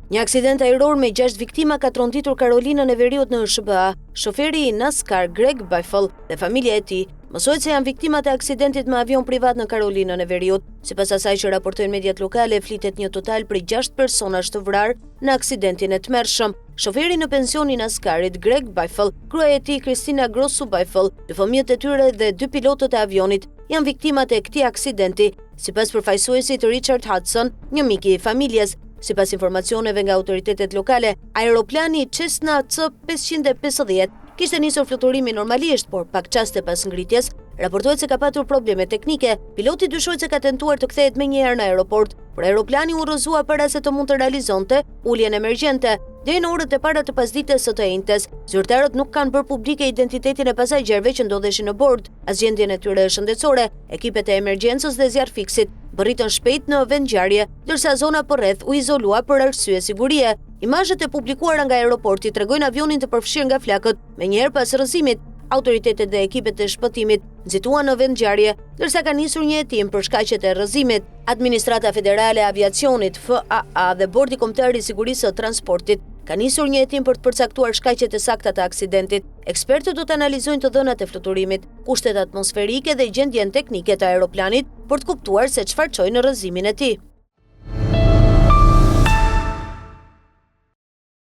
Një aksident ajror me 6 viktima ka tronditur Karolinën e Veriut në SBA. Shoferi i NASCAR Greg Biffle dhe familja e tij mësohet se janë viktimat e aksidentit me avion privat në Karolinën e Veriut. Sipas asaj që raportojnë mediat lokale, flitet një total prej 6 personash të vrarë në aksidentin e tmerrshëm. Shoferi në pension i NASCAR-it Greg Biffle, gruaja e tij Christina Grosso Biffle, 2 fëmijët e tyre dhe 2 pilotët e avionit janë viktimat e këtij aksidenti, sipas përfaqësuesit Richard Hudson, një mik i familjes. Sipas informacioneve nga autoritetet lokale, aeroplani Cessna C550 kishte nisur fluturimi normalisht, por pak çaste pas ngritjes, raportohet se ka patur probleme teknike. Piloti dyshohet se ka tentuar të kthehet menjëherë në aeroport, por aeroplani u rrëzua para se të mund të realizonte uljen emergjente. Deri në orët e para të pasdites së të njëjtës, zyrtarët nuk kanë bërë publike identitetin e pasagjerëve që ndodheshin në bord. Asgjendjen e tyre është shëndetësore. Ekipet e emergjencës dhe zjarrfiksit bërritën shpejt në vend ngjarje, ndërsa zona përreth u izolua për arsye sigurie. Imazhet e publikuara nga aeroporti tregojnë avionin të përfshirë nga flakët menjëherë pas rrëzimit. Autoritetet dhe ekipet e shpëtimit nxituan në vend ngjarje, ndërsa ka nisur një hetim për shkaqet e rrëzimit. Administrata Federale e Aviacionit FAA dhe Bordi Kombëtar i Sigurisë së Transportit ka nisur një hetim për të përcaktuar shkaqet e sakta të aksidentit. Ekspertët do të analizojnë të dhënat e fluturimit, kushtet atmosferike dhe gjendjen teknike të aeroplanit për të kuptuar se çfarë çoi në rrëzimin e tij.